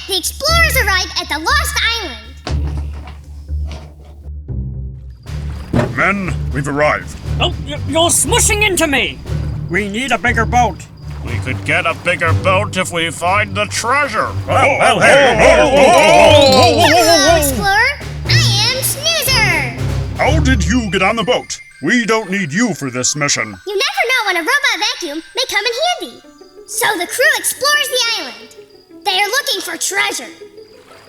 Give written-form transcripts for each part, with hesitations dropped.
the explorers arrive at the Lost Island. Men, we've arrived. Oh, you're smushing into me. We need a bigger boat. We could get a bigger boat if we find the treasure. Hello, explorer. I am Snoozer. How did you get on the boat? We don't need you for this mission. You never know when a robot vacuum may come in handy. So the crew explores the island. They are looking for treasure.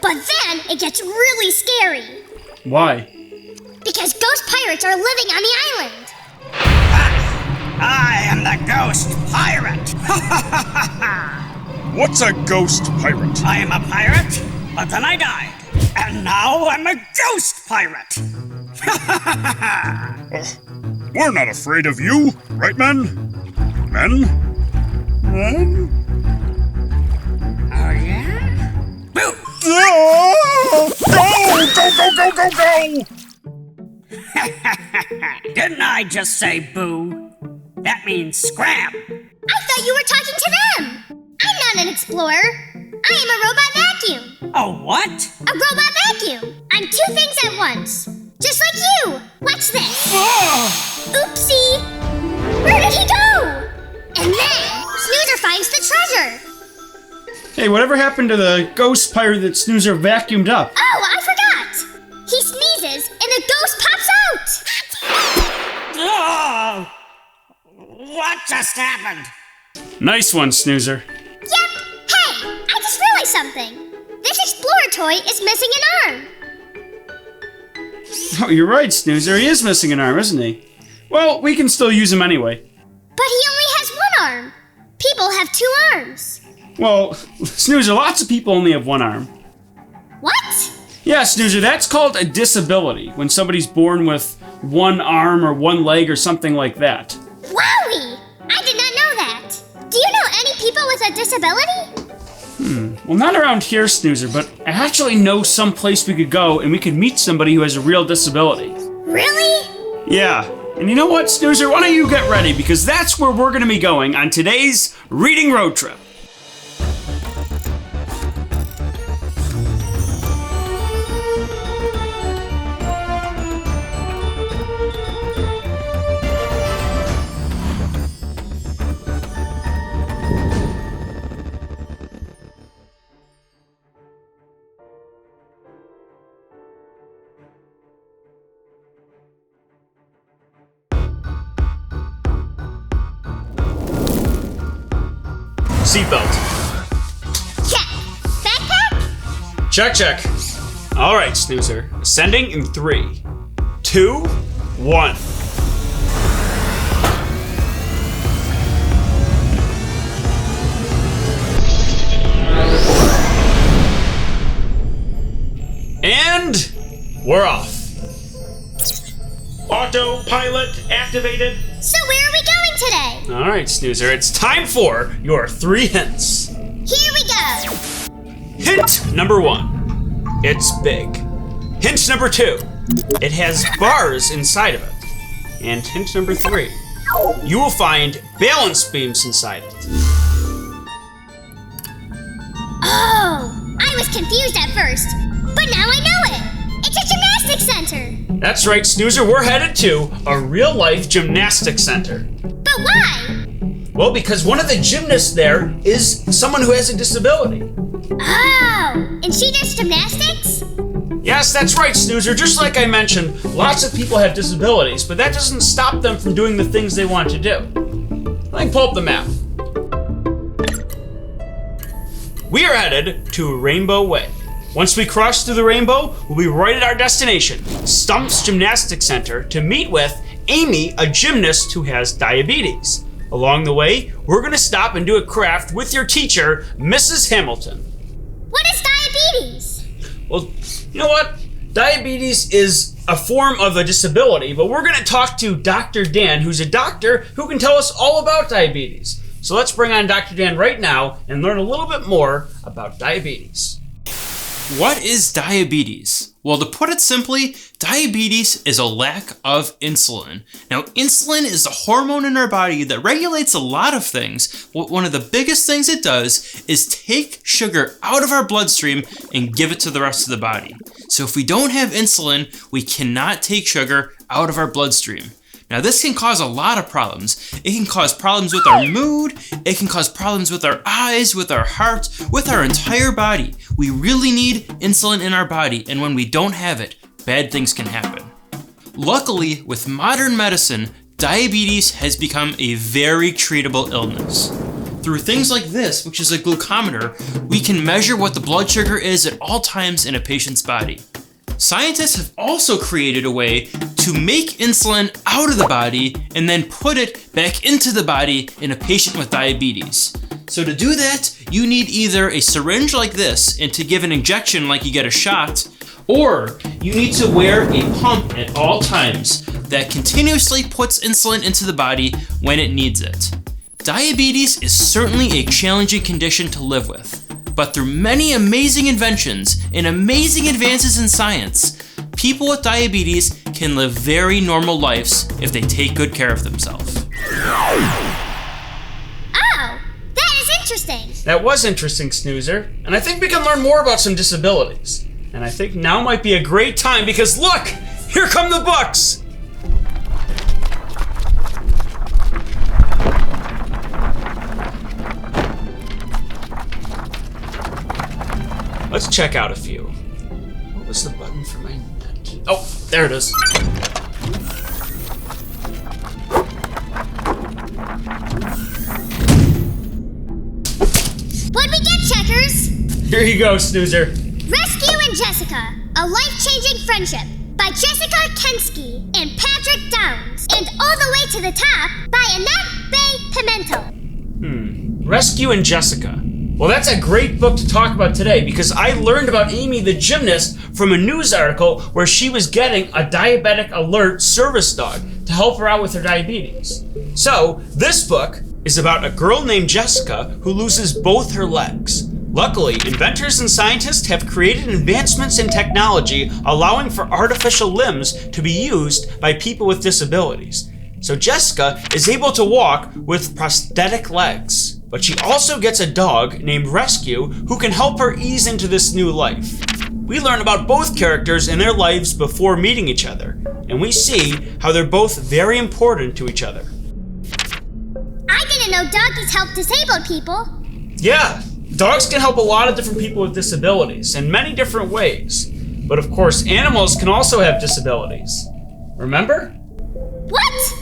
But then it gets really scary. Why? Because ghost pirates are living on the island. I am the ghost pirate. What's a ghost pirate? I am a pirate, but then I died. And now I'm a ghost pirate. We're not afraid of you, right, men? Men? Men? Oh, yeah? Boo! Go! Didn't I just say boo? That means scram. I thought you were talking to them. I'm not an explorer. I am a robot vacuum. Oh, what? A robot vacuum. I'm two things at once. Just like you. Watch this. Oh! Oopsie. Where did he go? And then Snoozer finds the treasure. Hey, whatever happened to the ghost pirate that Snoozer vacuumed up? Oh, I forgot. He sneezes and the ghost pops out. Oh! What just happened? Nice one, Snoozer. Yep. Hey, I just realized something. This explorer toy is missing an arm. Oh, you're right, Snoozer. He is missing an arm, isn't he? Well, we can still use him anyway. But he only has one arm. People have two arms. Well, Snoozer, lots of people only have one arm. What? Yeah, Snoozer, that's called a disability, when somebody's born with one arm or one leg or something like that. Wowie! I did not know that. Do you know any people with a disability? Well, not around here, Snoozer, but I actually know some place we could go and we could meet somebody who has a real disability. Really? Yeah. And you know what, Snoozer? Why don't you get ready, because that's where we're going to be going on today's reading road trip. Seatbelt. Check. Backpack? Check. All right, Snoozer. Ascending in 3, 2, 1. And we're off. Autopilot activated. So where are we going today? All right, Snoozer, it's time for your 3 hints. Here we go. Hint number 1, it's big. Hint number 2, it has bars inside of it. And hint number 3, you will find balance beams inside it. Oh, I was confused at first, but now I know it. It's a gymnastics center. That's right, Snoozer, we're headed to a real-life gymnastics center. But why? Well, because one of the gymnasts there is someone who has a disability. Oh, and she does gymnastics? Yes, that's right, Snoozer. Just like I mentioned, lots of people have disabilities, but that doesn't stop them from doing the things they want to do. Let me pull up the map. We are headed to Rainbow Way. Once we cross through the rainbow, we'll be right at our destination, Stump's Gymnastics Center, to meet with Amy, a gymnast who has diabetes. Along the way, we're going to stop and do a craft with your teacher, Mrs. Hamilton. What is diabetes? Well, you know what? Diabetes is a form of a disability, but we're going to talk to Dr. Dan, who's a doctor who can tell us all about diabetes. So let's bring on Dr. Dan right now and learn a little bit more about diabetes. What is diabetes? Well, to put it simply, diabetes is a lack of insulin. Now, insulin is a hormone in our body that regulates a lot of things. One of the biggest things it does is take sugar out of our bloodstream and give it to the rest of the body. So if we don't have insulin, we cannot take sugar out of our bloodstream. Now, this can cause a lot of problems. It can cause problems with our mood, it can cause problems with our eyes, with our heart, with our entire body. We really need insulin in our body, and when we don't have it, bad things can happen. Luckily, with modern medicine, diabetes has become a very treatable illness. Through things like this, which is a glucometer, we can measure what the blood sugar is at all times in a patient's body. Scientists have also created a way to make insulin out of the body and then put it back into the body in a patient with diabetes. So to do that, you need either a syringe like this and to give an injection like you get a shot, or you need to wear a pump at all times that continuously puts insulin into the body when it needs it. Diabetes is certainly a challenging condition to live with. But through many amazing inventions and amazing advances in science, people with diabetes can live very normal lives if they take good care of themselves. Oh, that is interesting. That was interesting, Snoozer. And I think we can learn more about some disabilities. And I think now might be a great time because look, here come the books. Let's check out a few. What was the button for my net? Oh, there it is. What'd we get, Checkers? Here you go, Snoozer. Rescue and Jessica, a life-changing friendship by Jessica Kensky and Patrick Downs. And All the Way to the Top by Annette Pimentel. Rescue and Jessica. Well, that's a great book to talk about today because I learned about Amy the gymnast from a news article where she was getting a diabetic alert service dog to help her out with her diabetes. So, this book is about a girl named Jessica who loses both her legs. Luckily, inventors and scientists have created advancements in technology allowing for artificial limbs to be used by people with disabilities. So Jessica is able to walk with prosthetic legs. But she also gets a dog named Rescue who can help her ease into this new life. We learn about both characters and their lives before meeting each other, and we see how they're both very important to each other. I didn't know doggies help disabled people. Yeah, dogs can help a lot of different people with disabilities in many different ways. But of course, animals can also have disabilities. Remember? What?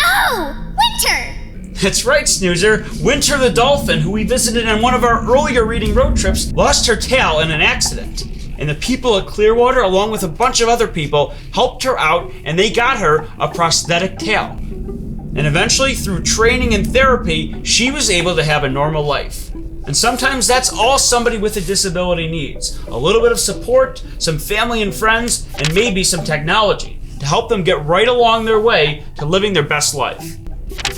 Oh, Winter! That's right, Snoozer. Winter the Dolphin, who we visited on one of our earlier reading road trips, lost her tail in an accident. And the people at Clearwater, along with a bunch of other people, helped her out and they got her a prosthetic tail. And eventually, through training and therapy, she was able to have a normal life. And sometimes that's all somebody with a disability needs. A little bit of support, some family and friends, and maybe some technology to help them get right along their way to living their best life.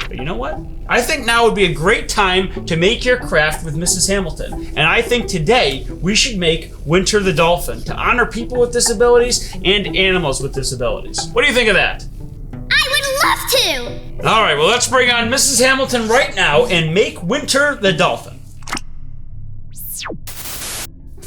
But you know what? I think now would be a great time to make your craft with Mrs. Hamilton. And I think today we should make Winter the Dolphin to honor people with disabilities and animals with disabilities. What do you think of that? I would love to! All right, well, let's bring on Mrs. Hamilton right now and make Winter the Dolphin.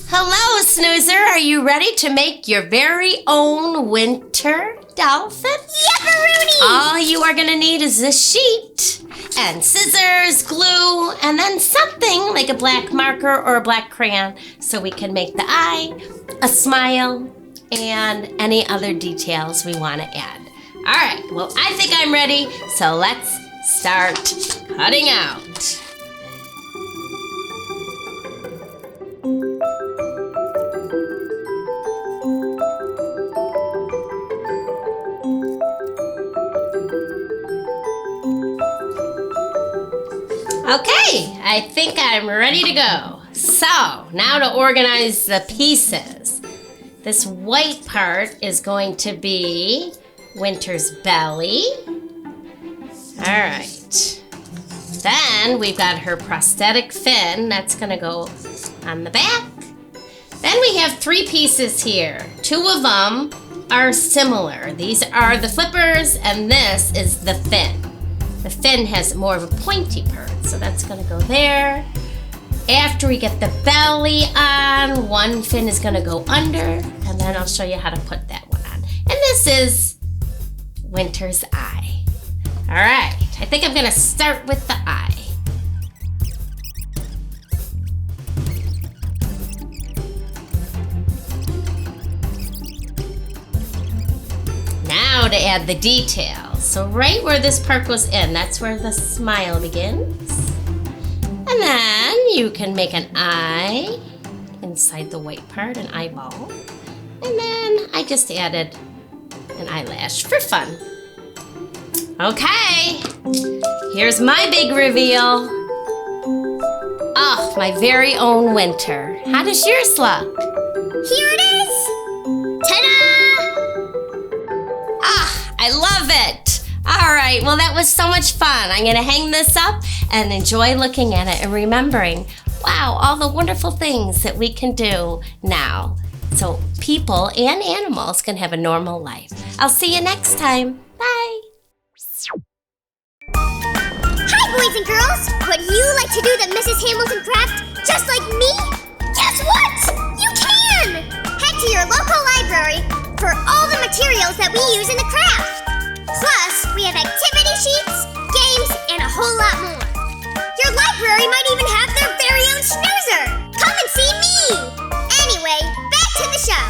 Hello, Snoozer. Are you ready to make your very own Winter Dolphin? Yepperoonie! All you are gonna need is this sheet and scissors, glue, and then something like a black marker or a black crayon so we can make the eye, a smile, and any other details we want to add. All right, well, I think I'm ready, so let's start cutting out. Okay, I think I'm ready to go. So, now to organize the pieces. This white part is going to be Winter's belly. All right. Then we've got her prosthetic fin. That's going to go on the back. Then we have 3 pieces here. 2 of them are similar. These are the flippers, and this is the fin. The fin has more of a pointy part, so that's gonna go there. After we get the belly on, one fin is gonna go under, and then I'll show you how to put that one on. And this is Winter's eye. All right, I think I'm gonna start with the eye. Now to add the details. So right where this part goes in, that's where the smile begins. And then you can make an eye inside the white part, an eyeball. And then I just added an eyelash for fun. Okay, here's my big reveal. Oh, my very own Winter. How does yours look? Here it is! Ta-da! I love it. All right, well, that was so much fun. I'm gonna hang this up and enjoy looking at it and remembering, wow, all the wonderful things that we can do now. So people and animals can have a normal life. I'll see you next time. Bye. Hi, boys and girls! Would you like to do the Mrs. Hamilton craft just like me? Guess what? You can! Head to your local library for all the materials that we use in the craft. Plus, we have activity sheets, games, and a whole lot more. Your library might even have their very own snoozer. Come and see me! Anyway, back to the show.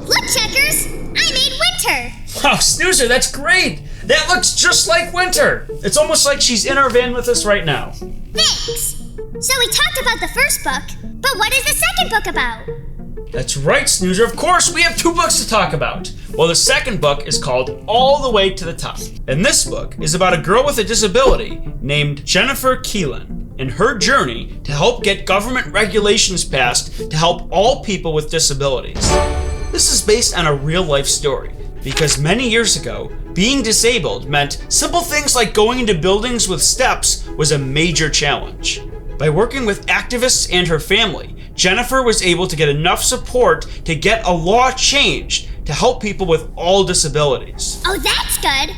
Look, Checkers! I made Winter! Oh, Snoozer, that's great! That looks just like Winter! It's almost like she's in our van with us right now. Thanks! So we talked about the first book, but what is the second book about? That's right, Snoozer. Of course, we have 2 books to talk about. Well, the second book is called All the Way to the Top. And this book is about a girl with a disability named Jennifer Keelan and her journey to help get government regulations passed to help all people with disabilities. This is based on a real-life story because many years ago, being disabled meant simple things like going into buildings with steps was a major challenge. By working with activists and her family, Jennifer was able to get enough support to get a law changed to help people with all disabilities. Oh, that's good!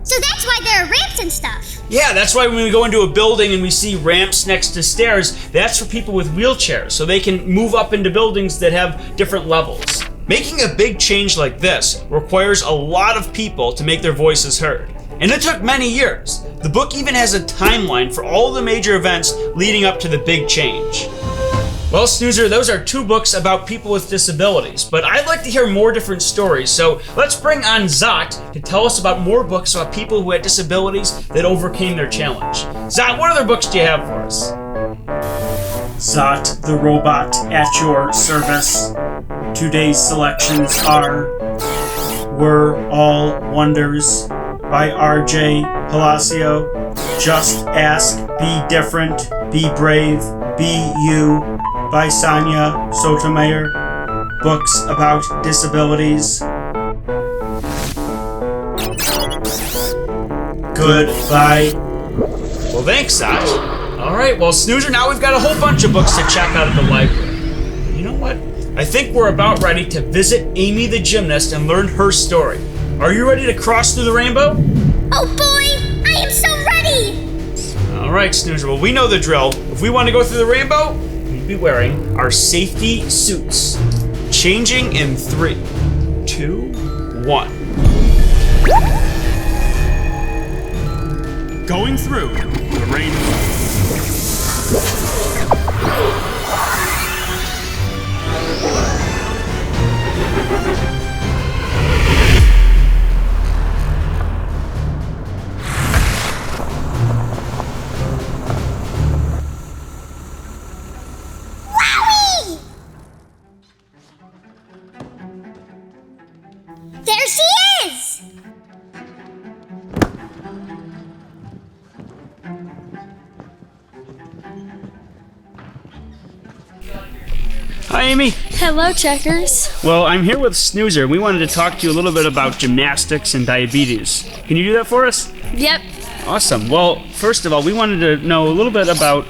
So that's why there are ramps and stuff. Yeah, that's why when we go into a building and we see ramps next to stairs, that's for people with wheelchairs, so they can move up into buildings that have different levels. Making a big change like this requires a lot of people to make their voices heard. And it took many years. The book even has a timeline for all the major events leading up to the big change. Well, Snoozer, those are 2 books about people with disabilities, but I'd like to hear more different stories, so let's bring on Zot to tell us about more books about people who had disabilities that overcame their challenge. Zot, what other books do you have for us? Zot the robot at your service. Today's selections are We're All Wonders by R.J. Palacio, Just Ask, Be Different, Be Brave, Be You by Sonia Sotomayor, books about disabilities. Goodbye. Well, thanks, Zot. All right, well, Snoozer, now we've got a whole bunch of books to check out at the library. You know what? I think we're about ready to visit Amy the gymnast and learn her story. Are you ready to cross through the rainbow? Oh boy, I am so ready! All right, Snoozer, well, we know the drill. If we want to go through the rainbow, we'd be wearing our safety suits. Changing in 3, 2, 1. Going through the rainbow. There she is! Hi, Amy. Hello, Checkers. Well, I'm here with Snoozer. We wanted to talk to you a little bit about gymnastics and diabetes. Can you do that for us? Yep. Awesome. Well, first of all, we wanted to know a little bit about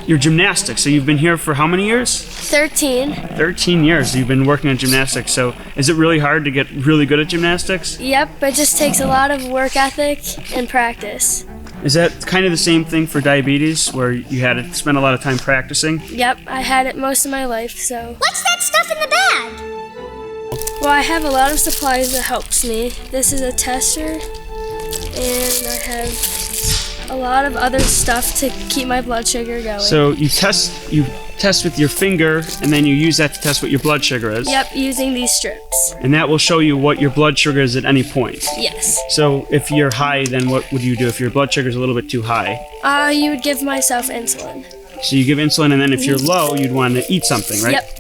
your gymnastics. So you've been here for how many years? 13. 13 years you've been working on gymnastics. So is it really hard to get really good at gymnastics? Yep, it just takes a lot of work ethic and practice. Is that kind of the same thing for diabetes, where you had to spend a lot of time practicing? Yep, I had it most of my life, so. What's that stuff in the bag? Well, I have a lot of supplies that helps me. This is a tester, and I have a lot of other stuff to keep my blood sugar going. So you test with your finger, and then you use that to test what your blood sugar is. Yep, using these strips. And that will show you what your blood sugar is at any point. Yes. So if you're high, then what would you do if your blood sugar is a little bit too high? You would give myself insulin. So you give insulin, and then if you're low, you'd want to eat something, right? Yep.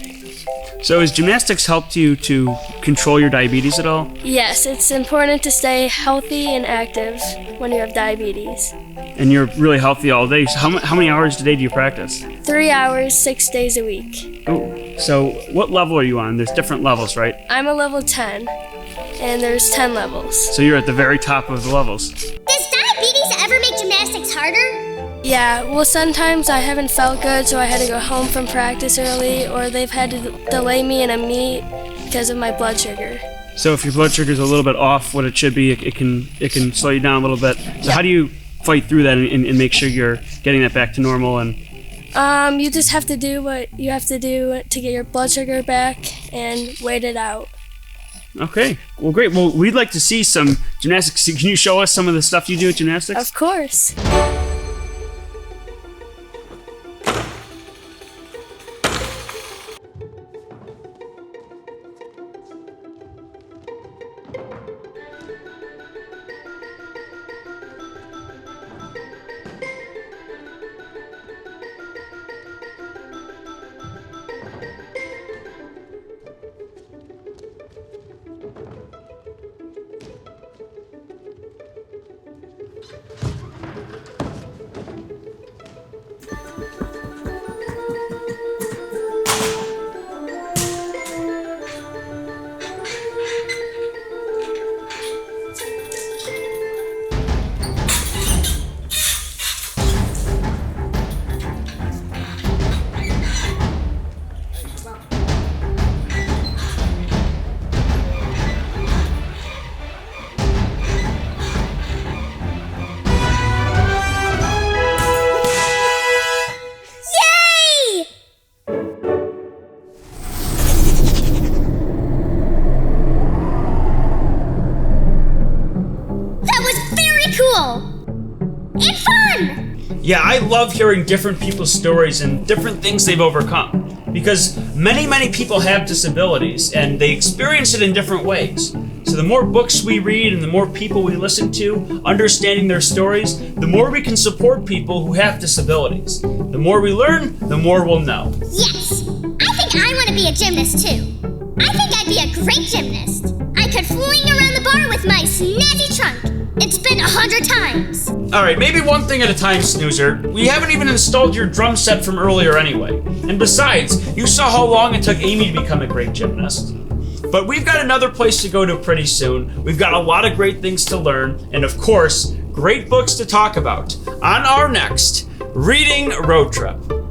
So has gymnastics helped you to control your diabetes at all? Yes, it's important to stay healthy and active when you have diabetes. And you're really healthy all day. So how many hours a day do you practice? 3 hours, 6 days a week. Oh, so what level are you on? There's different levels, right? I'm a level 10, and there's 10 levels. So you're at the very top of the levels. Does diabetes ever make gymnastics harder? Yeah, well, sometimes I haven't felt good, so I had to go home from practice early, or they've had to delay me in a meet because of my blood sugar. So if your blood sugar is a little bit off what it should be, it can slow you down a little bit. So how do you fight through that and make sure you're getting that back to normal? And you just have to do what you have to do to get your blood sugar back and wait it out. Okay, well, great. Well, we'd like to see some gymnastics. Can you show us some of the stuff you do at gymnastics? Of course. Yeah, I love hearing different people's stories and different things they've overcome. Because many people have disabilities and they experience it in different ways. So the more books we read and the more people we listen to, understanding their stories, the more we can support people who have disabilities. The more we learn, the more we'll know. Yes! I think I want to be a gymnast too. I think I'd be a great gymnast. I could fling around the bar with my snazzy trunk and spin 100 times. Alright, maybe one thing at a time, Snoozer. We haven't even installed your drum set from earlier anyway. And besides, you saw how long it took Amy to become a great gymnast. But we've got another place to go to pretty soon. We've got a lot of great things to learn, and of course, great books to talk about on our next Reading Road Trip.